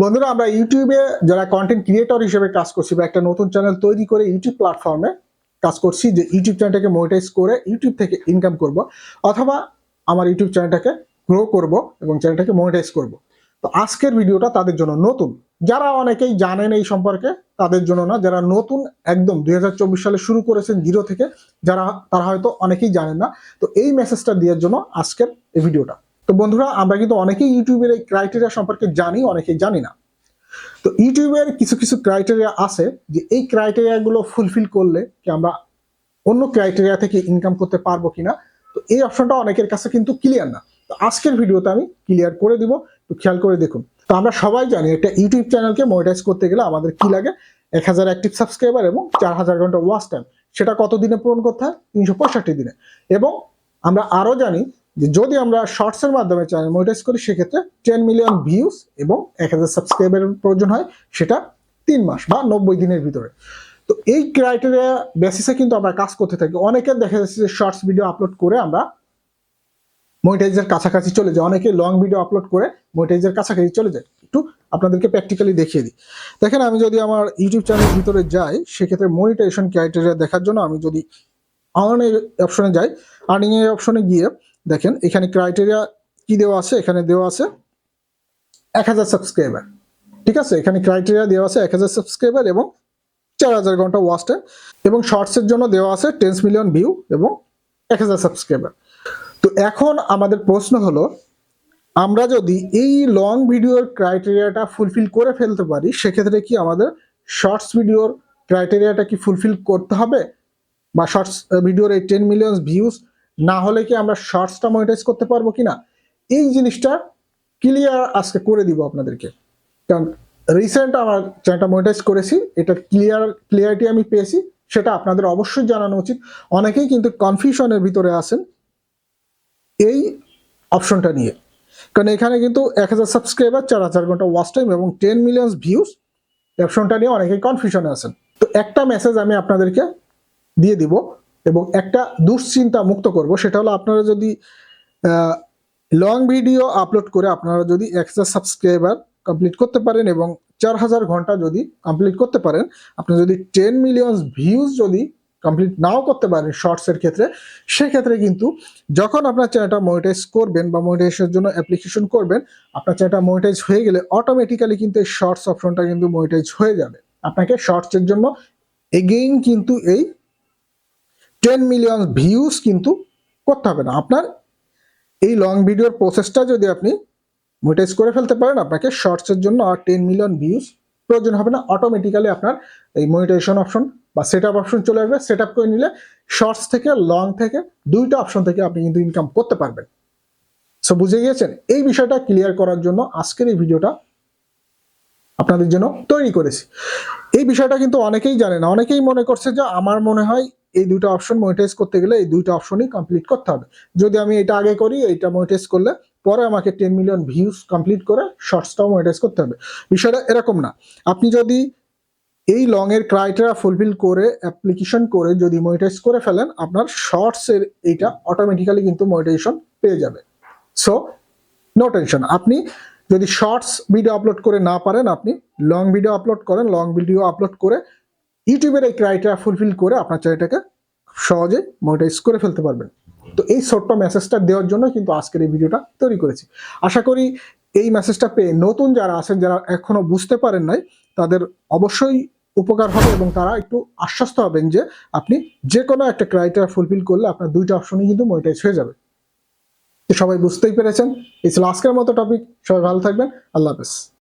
বন্ধুরা, আমরা ইউটিউবে যারা কন্টেন্ট ক্রিয়েটর হিসেবে কাজ করছি বা একটা নতুন চ্যানেল তৈরি করে ইউটিউব প্ল্যাটফর্মে কাজ করছি যে ইউটিউব চ্যানেলটাকে মনিটাইজ করে ইউটিউব থেকে ইনকাম করব, অথবা আমার ইউটিউব চ্যানেলটাকে গ্রো করব এবং চ্যানেলটাকে মনিটাইজ করব। তো আজকের ভিডিওটা তাদের জন্য নতুন, যারা অনেকেই জানেন এই সম্পর্কে তাদের জন্য না, যারা নতুন একদম 2024 সালে শুরু করেছেন জিরো থেকে, তারা হয়তো অনেকেই জানেন না। তো এই মেসেজটা দেওয়ার জন্য আজকের এই ভিডিওটা। তো বন্ধুরা, আমরা কিন্তু অনেকেই ইউটিউবের এই ক্রাইটেরিয়া সম্পর্কে জানি, অনেকেই জানি না। তো ইউটিউবের কিছু কিছু ক্রাইটেরিয়া আছে যে এই ক্রাইটেরিয়াগুলো ফুলফিল করলে কি আমরা অন্য ক্রাইটেরিয়া থেকে ইনকাম করতে পারবো কিনা। তো এই অপশনটা অনেকের কাছে কিন্তু ক্লিয়ার না। তো আজকের ভিডিওতে আমি ক্লিয়ার করে দিব, তো খেয়াল করে দেখুন। তো আমরা সবাই জানি একটা ইউটিউব চ্যানেলকে মনিটাইজ করতে গেলে আমাদের কি লাগে, 1000 অ্যাক্টিভ সাবস্ক্রাইবার এবং 4000 ঘন্টা ওয়াচ টাইম। সেটা কত দিনে পূরণ করতে হয়? 365 দিনে। এবং আমরা আরো জানি যে যদি আমরা শর্টসের মাধ্যমে চ্যানেল মনিটাইজ করি সেক্ষেত্রে 10 মিলিয়ন ভিউজ এবং 1000 সাবস্ক্রাইবারের প্রয়োজন হয়, সেটা 3 মাস বা 90 দিনের ভিতরে। তো এই ক্রাইটেরিয়া বেসিসে কিন্তু আমরা কাজ করতে থাকি। অনেকের দেখা যাচ্ছে যে শর্টস ভিডিও আপলোড করে আমরা মনিটাইজের কাছাকাছি চলে যায়, অনেকে লং ভিডিও আপলোড করে মনিটাইজের কাছাকাছি চলে যায়। একটু আপনাদেরকে প্র্যাকটিক্যালি দেখিয়ে দিই। দেখেন, আমি যদি আমার ইউটিউব চ্যানেলের ভিতরে যাই সেক্ষেত্রে মনিটাইজেশন ক্রাইটেরিয়া দেখার জন্য আমি যদি আর্নিং অপশনে যাই, আর্নিং এর অপশনে গিয়ে দেখেন এখানে ক্রাইটেরিয়া কি দেওয়া আছে। এখানে দেওয়া আছে 1000 সাবস্ক্রাইবার। ঠিক আছে, এখানে ক্রাইটেরিয়া দেওয়া আছে 1000 সাবস্ক্রাইবার এবং 4000 ঘন্টা ওয়াচ টাইম, এবং শর্টসের জন্য দেওয়া আছে 10 মিলিয়ন ভিউ এবং 1000 সাবস্ক্রাইবার। তো এখন আমাদের প্রশ্ন হলো, আমরা যদি এই লং ভিডিওর ক্রাইটেরিয়াটা ফুলফিল করে ফেলতে পারি সেক্ষেত্রে কি আমাদের শর্টস ভিডিওর ক্রাইটেরিয়াটা কি ফুলফিল করতে হবে, বা শর্টস ভিডিওর এই 10 মিলিয়ন ভিউজ না হলে কি আমরা শর্টসটা মনিটাইজ করতে পারবো কিনা, এই জিনিসটা ক্লিয়ার আজকে করে দিব আপনাদেরকে। কারণ রিসেন্ট আমার চ্যানেলটা মনিটাইজ করেছি, এটা ক্লিয়ারিটি আমি পেয়েছি, সেটা আপনাদের অবশ্যই জানানো উচিত। অনেকেই কিন্তু কনফিউশনের ভিতরে আছেন এই অপশনটা নিয়ে, কারণ এখানে কিন্তু 1000 সাবস্ক্রাইবার, 4000 ঘন্টা ওয়াচ টাইম এবং 10 মিলিয়ন ভিউজ অপশনটা নিয়ে অনেকেই কনফিউশনে আছেন। তো একটা মেসেজ আমি আপনাদেরকে দিয়ে দিব এবং একটা দুশ্চিন্তা মুক্ত করব, সেটা হলো আপনারা যদি লং ভিডিও আপলোড করে আপনারা যদি 1000 সাবস্ক্রাইবার কমপ্লিট করতে পারেন এবং 4000 ঘন্টা যদি কমপ্লিট করতে পারেন, আপনি যদি 10 মিলিয়ন ভিউজ যদি কমপ্লিট নাও করতে পারেন শর্টসের ক্ষেত্রে, সেক্ষেত্রে কিন্তু যখন আপনার চ্যানেলটা মনিটাইজ করবেন বা মনিটাইজেশনের জন্য অ্যাপ্লিকেশন করবেন, আপনার চ্যানেলটা মনিটাইজ হয়ে গেলে অটোমেটিক্যালি কিন্তু এই শর্টস অপশনটা কিন্তু মনিটাইজ হয়ে যাবে। আপনাকে শর্টসের জন্য এগেইন কিন্তু এই 10 মিলিয়ন ভিউজ কিন্তু করতে হবে না। আপনার এই লং ভিডিওর প্রসেসটা যদি আপনি মনিটাইজ করে ফেলতে পারেন, আপনাকে শর্টসের জন্য আর 10 মিলিয়ন ভিউজ প্রয়োজন হবে না। অটোমেটিক্যালি আপনার এই মনিটাইজেশন অপশন বা সেট আপ অপশন চলে আসবে। সেট আপ করে নিলে শর্টস থেকে লং থেকে দুইটা অপশন থেকে আপনি কিন্তু ইনকাম করতে পারবেন। সো বুঝে গিয়েছেন? এই বিষয়টা ক্লিয়ার করার জন্য আজকের এই ভিডিওটা আপনাদের জন্য তৈরি করেছি। এই বিষয়টা কিন্তু অনেকেই জানে না, অনেকেই মনে করছে যে আমার মনে হয় এই দুটো অপশন মনিটাইজ করতে গেলে এই দুইটা অপশনই কমপ্লিট করতে হবে। যদি আমি এটা আগে করি, এইটা মনিটাইজ করলে পরে আমাকে 10 মিলিয়ন ভিউজ কমপ্লিট করে শর্টসটাও মনিটাইজ করতে হবে। বিষয়টা এরকম না। আপনি যদি এই লং এর ক্রাইটেরিয়া ফুলফিল করে অ্যাপ্লিকেশন করে যদি মনিটাইজ করে ফেলেন, আপনার শর্টস এর এইটা অটোমেটিক্যালি কিন্তু মনিটাইজেশন পেয়ে যাবে। So no tension. আপনি যদি শর্টস ভিডিও আপলোড করে না পারেন, আপনি লং ভিডিও আপলোড করেন, লং ভিডিও আপলোড করে ইউটিউবের এই ক্রাইটেরিয়া ফুলফিল করে আপনার চ্যানেলটাকে সহজে মনিটাইজ করে ফেলতে পারবেন। তো এই ছোট্ট মেসেজটা দেওয়ার জন্য কিন্তু আজকের এই ভিডিওটা তৈরি করেছি। আশা করি এই মেসেজটা পেয়ে নতুন যারা আছেন, যারা এখনো বুঝতে পারেন নাই, তাদের অবশ্যই উপকার হবে এবং তারা একটু আশ্বস্ত হবেন যে আপনি যে কোনো একটা ক্রাইটেরিয়া ফুলফিল করলে আপনার দুইটা অপশনই কিন্তু মনিটাইজ হয়ে যাবে। তো সবাই বুঝতেই পেরেছেন। এই ছিল আজকের মতো টপিক। সবাই ভালো থাকবেন। আল্লাহ হাফেজ।